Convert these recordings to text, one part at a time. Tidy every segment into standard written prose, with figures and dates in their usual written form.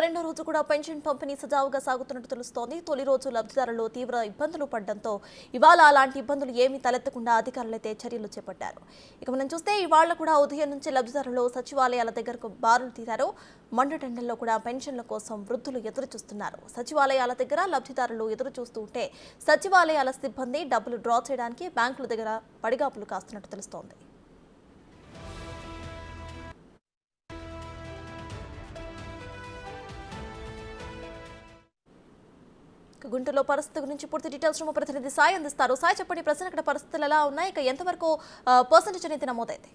రెండో రోజు కూడా పెన్షన్ పంపిణీ సజావుగా సాగుతున్నట్టు తెలుస్తోంది. తొలి రోజు లబ్ధిదారులు తీవ్ర ఇబ్బందులు పడడంతో ఇవాళ అలాంటి ఇబ్బందులు ఏమీ తలెత్తకుండా అధికారులైతే చర్యలు చేపట్టారు. ఇక మనం చూస్తే ఇవాళ కూడా ఉదయం నుంచి లబ్ధిదారులు సచివాలయాల దగ్గరకు బారులు తీరారు. మండుటెండల్లో కూడా పెన్షన్ల కోసం వృద్ధులు ఎదురు చూస్తున్నారు. సచివాలయాల దగ్గర లబ్ధిదారులు ఎదురు చూస్తూ ఉంటే సచివాలయాల సిబ్బంది డబ్బులు డ్రా చేయడానికి బ్యాంకుల దగ్గర పడిగాపులు కాస్తున్నట్టు తెలుస్తోంది. గుంటూరులో పరిస్థితి గురించి పూర్తి డీటెయిల్స్ మా ప్రతినిధి సాయి అందిస్తారు. సాయి, చెప్పండి, ప్రస్తుతం ఇక్కడ పరిస్థితులు ఎలా ఉన్నాయి, ఇక ఎంతవరకు పర్సెంటేజ్ అనేది నమోదైంది?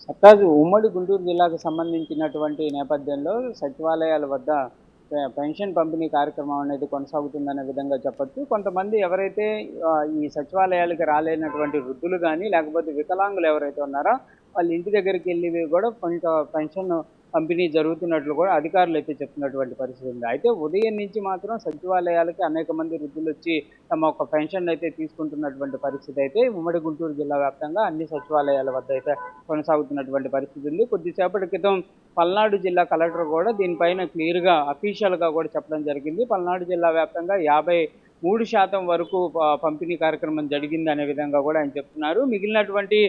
సత్తాజు ఉమ్మడి గుంటూరు జిల్లాకు సంబంధించినటువంటి నేపథ్యంలో సచివాలయాల వద్ద పెన్షన్ పంపిణీ కార్యక్రమం అనేది కొనసాగుతుందనే విధంగా చెప్పొచ్చు. కొంతమంది ఎవరైతే ఈ సచివాలయాలకు రాలేనటువంటి వృద్ధులు కానీ లేకపోతే వికలాంగులు ఎవరైతే ఉన్నారో వాళ్ళ ఇంటి దగ్గరికి వెళ్ళి కూడా కొంత పెన్షన్ పంపిణీ జరుగుతున్నట్లు కూడా అధికారులు అయితే చెప్తున్నటువంటి పరిస్థితి ఉంది. అయితే ఉదయం నుంచి మాత్రం సచివాలయాలకి అనేక మంది వృద్ధులు వచ్చి తమ ఒక పెన్షన్ అయితే తీసుకుంటున్నటువంటి పరిస్థితి అయితే ఉమ్మడి గుంటూరు జిల్లా వ్యాప్తంగా అన్ని సచివాలయాల వద్ద అయితే కొనసాగుతున్నటువంటి పరిస్థితి ఉంది. కొద్దిసేపటి క్రితం పల్నాడు జిల్లా కలెక్టర్ కూడా దీనిపైన క్లియర్గా అఫీషియల్గా కూడా చెప్పడం జరిగింది. పల్నాడు జిల్లా వ్యాప్తంగా 53% వరకు పంపిణీ కార్యక్రమం జరిగింది అనే విధంగా కూడా ఆయన చెప్తున్నారు. మిగిలినటువంటి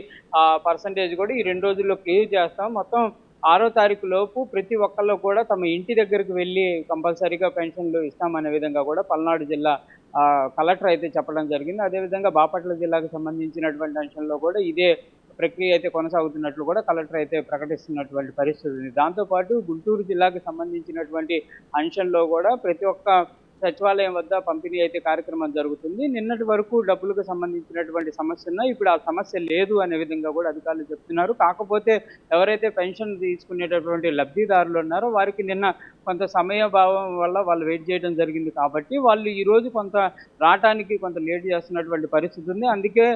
పర్సంటేజ్ కూడా ఈ 2 రోజుల్లో క్లియర్ చేస్తాం. మొత్తం 6వ తారీఖు లోపు ప్రతి ఒక్కళ్ళు కూడా తమ ఇంటి దగ్గరికి వెళ్ళి కంపల్సరీగా పెన్షన్లు ఇస్తామనే విధంగా కూడా పల్నాడు జిల్లా కలెక్టర్ అయితే చెప్పడం జరిగింది. అదేవిధంగా బాపట్ల జిల్లాకు సంబంధించినటువంటి అంశంలో కూడా ఇదే ప్రక్రియ అయితే కొనసాగుతున్నట్లు కూడా కలెక్టర్ అయితే ప్రకటిస్తున్నటువంటి పరిస్థితి ఉంది. దాంతోపాటు గుంటూరు జిల్లాకు సంబంధించినటువంటి అంశంలో కూడా ప్రతి ఒక్క సచివాలయం వద్ద పంపిణీ అయితే కార్యక్రమం జరుగుతుంది. నిన్నటి వరకు డబ్బులకు సంబంధించినటువంటి సమస్య ఉన్నా ఇప్పుడు ఆ సమస్య లేదు అనే విధంగా కూడా అధికారులు చెప్తున్నారు. కాకపోతే ఎవరైతే పెన్షన్ తీసుకునేటటువంటి లబ్ధిదారులు ఉన్నారో వారికి నిన్న కొంత సమయభావం వల్ల వాళ్ళు వెయిట్ చేయడం జరిగింది కాబట్టి వాళ్ళు ఈరోజు కొంత రావటానికి కొంత లేట్ చేస్తున్నటువంటి పరిస్థితి ఉంది. అందుకే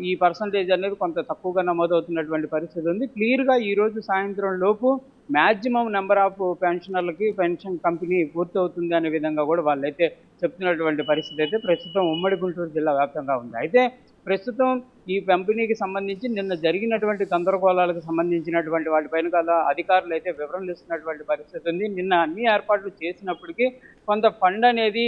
ఈ పర్సంటేజ్ అనేది కొంత తక్కువగా నమోదవుతున్నటువంటి పరిస్థితి ఉంది. క్లియర్గా ఈరోజు సాయంత్రం లోపు మ్యాక్సిమం నెంబర్ ఆఫ్ పెన్షనర్లకి పెన్షన్ కంపెనీ పూర్తవుతుంది అనే విధంగా కూడా వాళ్ళైతే చెప్తున్నటువంటి పరిస్థితి అయితే ప్రస్తుతం ఉమ్మడి గుంటూరు జిల్లా వ్యాప్తంగా ఉంది. అయితే ప్రస్తుతం ఈ పంపిణీకి సంబంధించి నిన్న జరిగినటువంటి గందరగోళాలకు సంబంధించినటువంటి వాటిపైన కదా అధికారులు అయితే వివరణలు ఇస్తున్నటువంటి పరిస్థితి ఉంది. నిన్న అన్ని ఏర్పాట్లు చేసినప్పటికీ కొంత ఫండ్ అనేది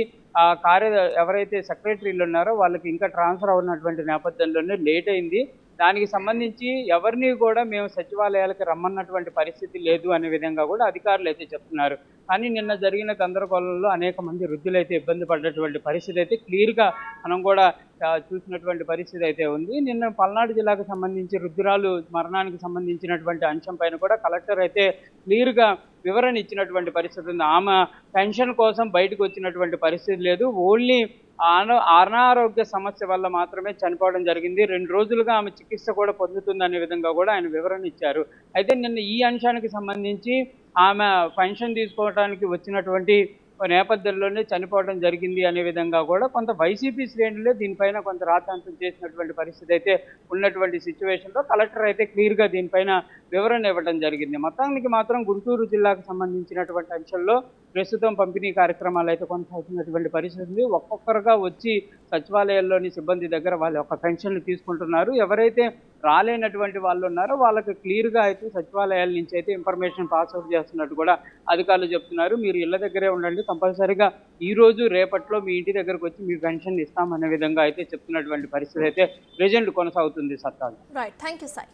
ఎవరైతే సెక్రటరీలు ఉన్నారో వాళ్ళకి ఇంకా ట్రాన్స్ఫర్ అవుతున్నటువంటి నేపథ్యంలోనే లేట్ అయింది. దానికి సంబంధించి ఎవరిని కూడా మేము సచివాలయాలకు రమ్మన్నటువంటి పరిస్థితి లేదు అనే విధంగా కూడా అధికారులు అయితే చెప్తున్నారు. కానీ నిన్న జరిగిన గందరగోళంలో అనేక మంది వృద్ధులు అయితే ఇబ్బంది పడ్డటువంటి పరిస్థితి అయితే క్లియర్గా మనం కూడా చూసినటువంటి పరిస్థితి అయితే ఉంది. నిన్న పల్నాడు జిల్లాకు సంబంధించి వృద్ధురాలు మరణానికి సంబంధించినటువంటి అంశం పైన కూడా కలెక్టర్ అయితే క్లియర్గా వివరణ ఇచ్చినటువంటి పరిస్థితి ఉంది. ఆమె పెన్షన్ కోసం బయటకు వచ్చినటువంటి పరిస్థితి లేదు. ఓన్లీ అనారోగ్య సమస్య వల్ల మాత్రమే చనిపోవడం జరిగింది. 2 రోజులుగా ఆమె చికిత్స కూడా పొందుతుందనే విధంగా కూడా ఆయన వివరణ ఇచ్చారు. అయితే నిన్న ఈ అంశానికి సంబంధించి ఆమె పెన్షన్ తీసుకోవడానికి వచ్చినటువంటి నేపథ్యంలోనే చనిపోవడం జరిగింది అనే విధంగా కూడా కొంత వైసీపీ శ్రేణులే దీనిపైన కొంత రాద్ధాంతం చేసినటువంటి పరిస్థితి అయితే ఉన్నటువంటి సిచ్యువేషన్లో కలెక్టర్ అయితే క్లియర్గా దీనిపైన వివరణ ఇవ్వడం జరిగింది. మొత్తానికి మాత్రం గుంటూరు జిల్లాకు సంబంధించినటువంటి అంశంలో ప్రస్తుతం పంపిణీ కార్యక్రమాలు అయితే కొనసాగుతున్నటువంటి పరిస్థితి ఉంది. ఒక్కొక్కరుగా వచ్చి సచివాలయాల్లోని సిబ్బంది దగ్గర వాళ్ళ యొక్క పెన్షన్లు తీసుకుంటున్నారు. ఎవరైతే రాలేనటువంటి వాళ్ళు ఉన్నారో వాళ్ళకి క్లియర్గా అయితే సచివాలయాల నుంచి అయితే ఇన్ఫర్మేషన్ పాస్అవుట్ చేస్తున్నట్టు కూడా అధికారులు చెప్తున్నారు. మీరు ఇళ్ల దగ్గరే ఉండండి, కంపల్సరీగా ఈ రోజు రేపట్లో మీ ఇంటి దగ్గరకు వచ్చి మీ పెన్షన్ ఇస్తామనే విధంగా అయితే చెప్తున్నటువంటి పరిస్థితి అయితే ప్రెజెంట్ కొనసాగుతుంది. సత్తాలు. Right, thank you Sai.